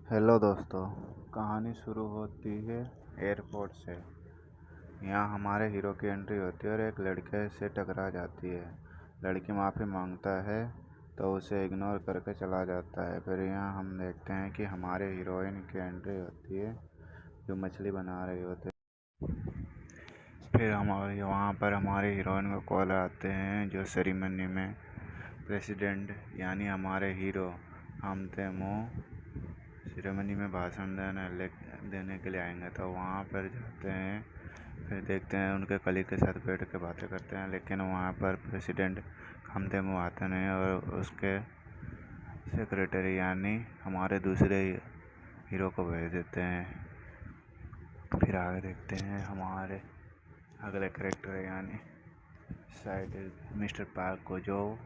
Hello दोस्तों। कहानी शुरू होती है एयरपोर्ट से। यहाँ हमारे हीरो की एंट्री होती है और एक लड़के से टकरा जाती है। लड़की माफ़ी मांगता है तो उसे इग्नोर करके चला जाता है। फिर यहाँ हम देखते हैं कि हमारे हीरोइन की एंट्री होती है जो मछली बना रही होती है। फिर हमारे वहाँ पर हमारे हीरोइन को कॉल आते हैं जो सेरेमनी में प्रेसिडेंट यानी हमारे हीरो हमतेमो सेरेमनी में भाषण देने के लिए आएंगे। तो वहाँ पर जाते हैं। फिर देखते हैं उनके कलीग के साथ बैठ के बातें करते हैं, लेकिन वहाँ पर प्रेसिडेंट हमतेमो आते नहीं और उसके सेक्रेटरी यानी हमारे दूसरे हीरो को भेज देते हैं। फिर आगे देखते हैं हमारे अगले कैरेक्टर यानी शायद मिस्टर पार्क को, जो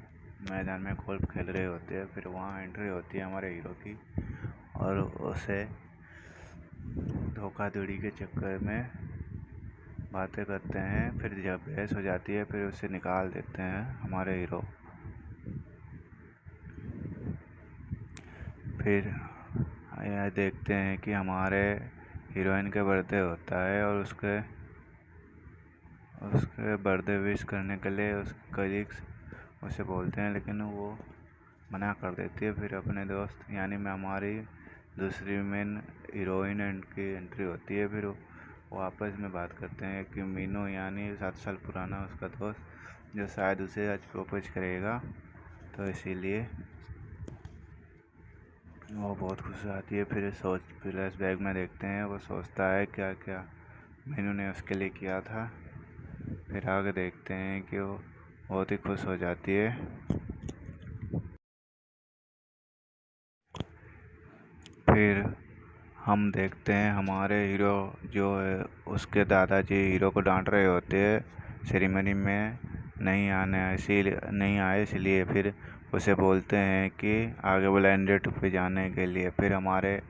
मैदान में गोल्फ खेल रहे होते हैं। फिर वहाँ एंट्री होती है हमारे हीरो की और उसे धोखाधड़ी के चक्कर में बातें करते हैं। फिर जब बहस हो जाती है फिर उसे निकाल देते हैं हमारे हीरो। फिर यह देखते हैं कि हमारे हीरोइन का बर्थडे होता है और उसके बर्थडे विश करने के लिए उसके कलीग्स उसे बोलते हैं, लेकिन वो मना कर देती है। फिर अपने दोस्त यानी मैं हमारी दूसरी मेन हीरोइन की एंट्री होती है। फिर वो आपस में बात करते हैं कि मीनू यानी 7 साल पुराना उसका दोस्त जो शायद उसे आज प्रपोज करेगा, तो इसीलिए वो बहुत खुश आती है। फिर फ्लैशबैक में देखते हैं वो सोचता है क्या क्या मीनू ने उसके लिए किया था। फिर आगे देखते हैं कि वो बहुत ही खुश हो जाती है। फिर हम देखते हैं हमारे हीरो जो है उसके दादाजी हीरो को डांट रहे होते हैं सेरेमनी में नहीं आए इसलिए। फिर उसे बोलते हैं कि आगे ब्लाइंडेड पे जाने के लिए। फिर हमारे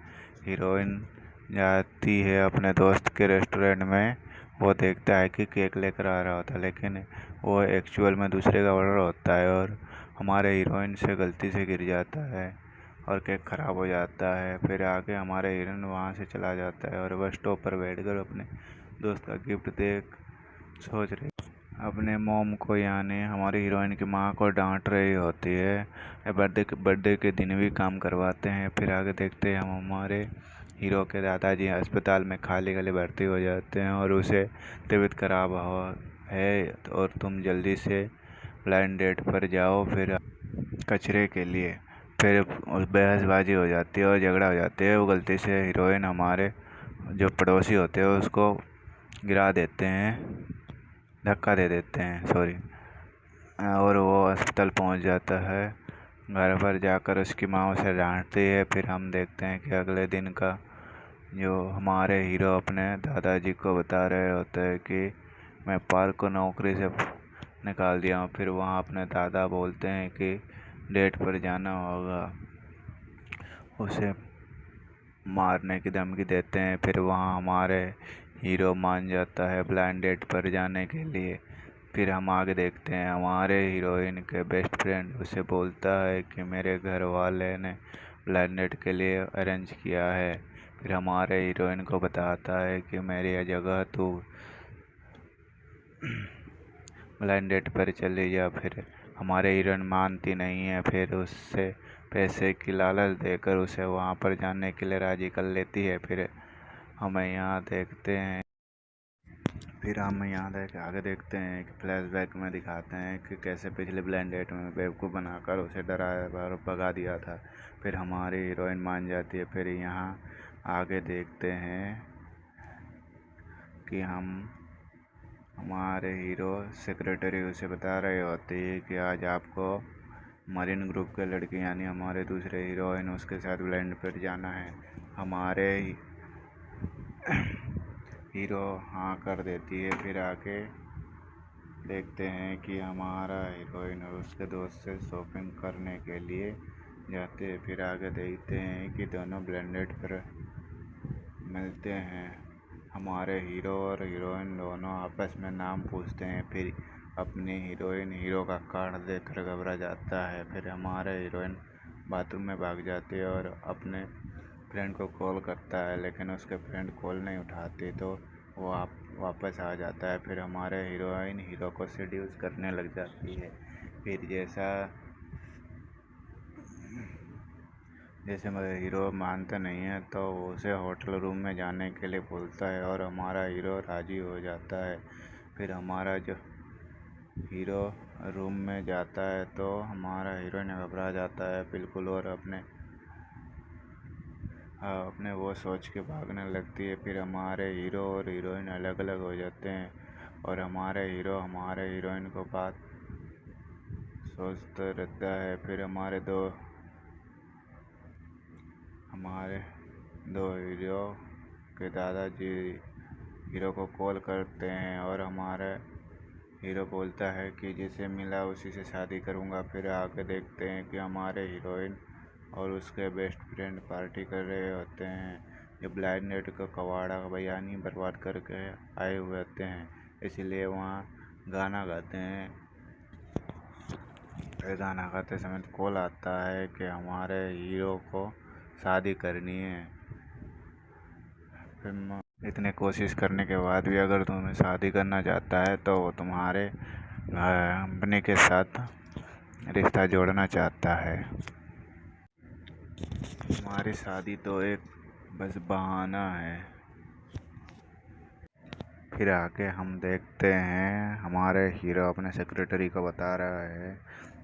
हीरोइन जाती है अपने दोस्त के रेस्टोरेंट में। वो देखता है कि केक लेकर आ रहा होता है, लेकिन वो एक्चुअल में दूसरे का ऑर्डर होता है और हमारे हीरोइन से गलती से गिर जाता है और केक ख़राब हो जाता है। फिर आगे हमारे हीरोइन वहाँ से चला जाता है और बस स्टॉप पर बैठकर अपने दोस्त का गिफ्ट देख सोच रही अपने मॉम को यानी हमारी हीरोइन की माँ को डांट रही होती है। बर्थडे के दिन भी काम करवाते हैं। फिर आगे देखते हैं हम हमारे हीरो के दादाजी अस्पताल में खाली खाली भर्ती हो जाते हैं और उसे तबीयत खराब है और तुम जल्दी से ब्लाइंड डेट पर जाओ फिर कचरे के लिए। फिर बहसबाजी हो जाती है और झगड़ा हो जाती है। वो गलती से हीरोइन हमारे जो पड़ोसी होते हैं उसको गिरा देते हैं, धक्का दे देते हैं सॉरी, और वो अस्पताल पहुंच जाता है। घर पर जाकर उसकी माँ उसे डांटती है। फिर हम देखते हैं कि अगले दिन का जो हमारे हीरो अपने दादाजी को बता रहे होते हैं कि मैं पार्क को नौकरी से निकाल दिया हूँ। फिर वहाँ अपने दादा बोलते हैं कि डेट पर जाना होगा, उसे मारने की धमकी देते हैं। फिर वहाँ हमारे हीरो मान जाता है ब्लाइंड डेट पर जाने के लिए। फिर हम आगे देखते हैं हमारे हीरोइन के बेस्ट फ्रेंड उसे बोलता है कि मेरे घर वाले ने ब्लाइंड डेट के लिए अरेंज किया है। फिर हमारे हीरोइन को बताता है कि मेरी यह जगह तू ब्लाइंड डेट पर चली जा। फिर हमारे हीरोइन मानती नहीं है। फिर उससे पैसे की लालच देकर उसे वहाँ पर जाने के लिए राजी कर लेती है। फिर हम यहाँ देखते हैं आगे देखते हैं कि फ्लैशबैक में दिखाते हैं कि कैसे पिछले ब्लाइंड डेट में बेवकूफ़ बनाकर उसे डराया और भगा दिया था। फिर हमारी हीरोइन मान जाती है। फिर यहाँ आगे देखते हैं कि हमारे हीरो सेक्रेटरी उसे बता रहे होते हैं कि आज आपको मरीन ग्रुप के लड़के यानी हमारे दूसरे हीरोइन उसके साथ ब्लाइंड पर जाना है। हमारे हीरो हाँ कर देती है। फिर आके देखते हैं कि हमारा हीरोइन और उसके दोस्त से शॉपिंग करने के लिए जाते हैं। फिर आगे देखते हैं कि दोनों ब्लेंडेड पर मिलते हैं। हमारे हीरो और हीरोइन दोनों आपस में नाम पूछते हैं। फिर अपनी हीरोइन हीरो का कार्ड देखकर घबरा जाता है। फिर हमारे हीरोइन बाथरूम में भाग जाती है और अपने फ्रेंड को कॉल करता है, लेकिन उसके फ्रेंड कॉल नहीं उठाती, तो वो वापस आ जाता है। फिर हमारे हीरोइन हीरो को सेड्यूस करने लग जाती है। फिर जैसे मेरे हीरो मानता नहीं है, तो वो उसे होटल रूम में जाने के लिए बोलता है और हमारा हीरो राज़ी हो जाता है। फिर हमारा जो हीरो रूम में जाता है तो हमारा हीरोइन घबरा जाता है बिल्कुल, और अपने वो सोच के भागने लगती है। फिर हमारे हीरो और हीरोइन अलग अलग हो जाते हैं, और हमारे हीरो हमारे हीरोइन को बात सोचता रहता है। फिर हमारे दो हीरो के दादाजी हीरो को कॉल करते हैं, और हमारा हीरो बोलता है कि जिसे मिला उसी से शादी करूँगा। फिर आगे देखते हैं कि हमारे हीरोइन और उसके बेस्ट फ्रेंड पार्टी कर रहे होते हैं, जो ब्लाइंड डेट का कबाड़ा बयानी बर्बाद करके आए हुए होते हैं, इसलिए वहाँ गाना गाते हैं। फिर गाना गाते समय कॉल आता है कि हमारे हीरो को शादी करनी है। फिर इतने कोशिश करने के बाद भी अगर तुम्हें शादी करना चाहता है तो वो तुम्हारे कंपनी के साथ रिश्ता जोड़ना चाहता है। हमारी शादी तो एक बस बहाना है। फिर आके हम देखते हैं हमारे हीरो अपने सेक्रेटरी को बता रहा है,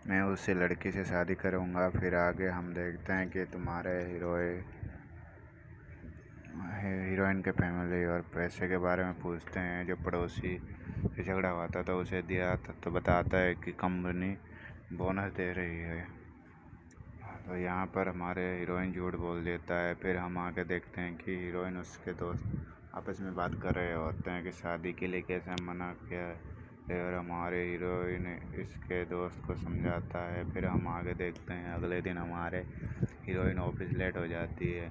मैं उससे लड़की से शादी करूँगा। फिर आगे हम देखते हैं कि तुम्हारे हीरोइन के फैमिली और पैसे के बारे में पूछते हैं। जो पड़ोसी से झगड़ा हुआ था तो उसे दिया था, तो बताता है कि कंपनी बोनस दे रही है। तो यहाँ पर हमारे हीरोइन झूठ बोल देता है। फिर हम आगे देखते हैं कि हीरोइन उसके दोस्त आपस में बात कर रहे होते हैं कि शादी के लिए कैसे मना किया है, और हमारे हीरोइन इसके दोस्त को समझाता है। फिर हम आगे देखते हैं अगले दिन हमारे हीरोइन ऑफिस लेट हो जाती है,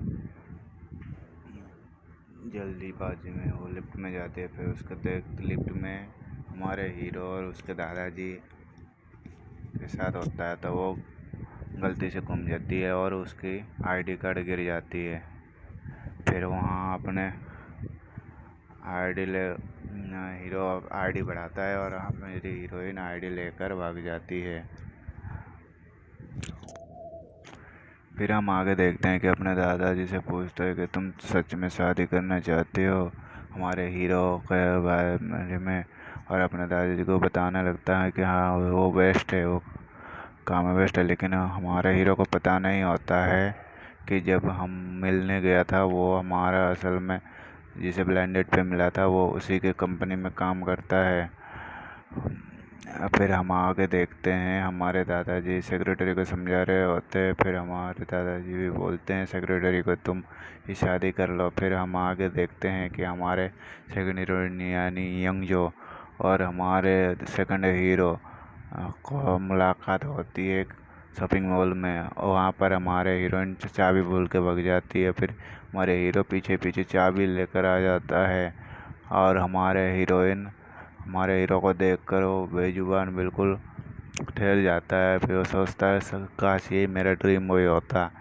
जल्दीबाजी में वो लिफ्ट में जाती है। फिर उसके लिफ्ट में हमारे हीरो और उसके दादाजी के साथ होता है, तो वो गलती से घूम जाती है और उसकी आईडी कार्ड गिर जाती है। फिर वहाँ अपने हीरो आईडी बढ़ाता है और मेरी हीरोइन आईडी लेकर भाग जाती है। फिर हम आगे देखते हैं कि अपने दादाजी से पूछते हैं कि तुम सच में शादी करना चाहते हो हमारे हीरो के बारे में, और अपने दादाजी को बताने लगता है कि हाँ वो बेस्ट है, वो काम में बेस्ट है। लेकिन हमारे हीरो को पता नहीं होता है कि जब हम मिलने गया था वो हमारा असल में जिसे ब्लाइंडेड पे मिला था वो उसी के कंपनी में काम करता है। फिर हम आगे देखते हैं हमारे दादाजी सेक्रेटरी को समझा रहे होते हैं। फिर हमारे दादाजी भी बोलते हैं सेक्रेटरी को तुम ही शादी कर लो। फिर हम आगे देखते हैं कि हमारे सेकंड हीरोइन यानी यंगजो और हमारे सेकंड हीरो को मुलाकात होती है एक शॉपिंग मॉल में, और वहाँ पर हमारे हीरोइन चाबी भूल के भाग जाती है। फिर हमारे हीरो पीछे पीछे चाबी लेकर आ जाता है, और हमारे हीरो को देखकर वो बेजुबान बिल्कुल ठहर जाता है। फिर वो सोचता है काश यही मेरा ड्रीम बॉय होता।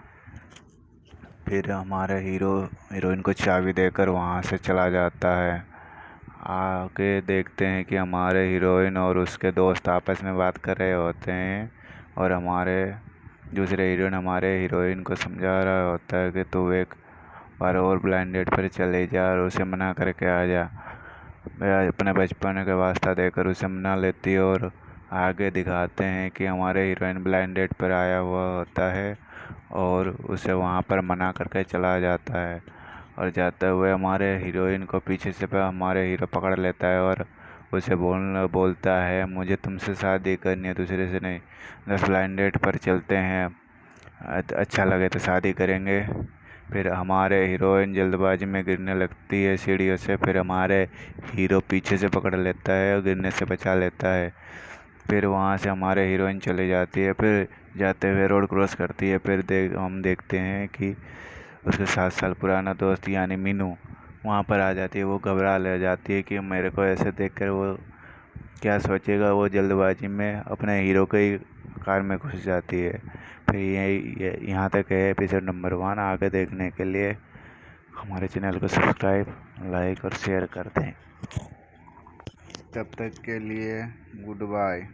फिर हमारे हीरोइन को चाबी देकर वहाँ से चला जाता है। आगे देखते हैं कि हमारे हीरोइन और उसके दोस्त आपस में बात कर रहे होते हैं, और हमारे दूसरे हीरोइन हमारे हीरोइन को समझा रहा होता है कि तू एक बार और ब्लाइंड डेट पर चले जा और उसे मना करके आ जा। वह अपने बचपन का वास्ता देकर उसे मना लेती है, और आगे दिखाते हैं कि हमारे हीरोइन ब्लाइंड डेट पर आया हुआ होता है और उसे वहाँ पर मना करके चला जाता है। और जाते हुए हमारे हीरोइन को पीछे से हमारे हीरो पकड़ लेता है और उसे बोलता है मुझे तुमसे शादी करनी है, दूसरे से नहीं। 10 ब्लाइंड डेट पर चलते हैं, अच्छा लगे तो शादी करेंगे। फिर हमारे हीरोइन जल्दबाजी में गिरने लगती है सीढ़ियों से। फिर हमारे हीरो पीछे से पकड़ लेता है और गिरने से बचा लेता है। फिर वहाँ से हमारे हीरोइन चली जाती है। फिर जाते हुए रोड क्रॉस करती है। फिर हम देखते हैं कि उसके 7 साल पुराना दोस्त यानी मीनू वहाँ पर आ जाती है। वो घबरा ले जाती है कि मेरे को ऐसे देखकर वो क्या सोचेगा, वो जल्दबाजी में अपने हीरो के ही कार में घुस जाती है। फिर यहाँ तक है एपिसोड नंबर 1। आगे देखने के लिए हमारे चैनल को सब्सक्राइब, लाइक और शेयर कर दें। तब तक के लिए गुड बाय।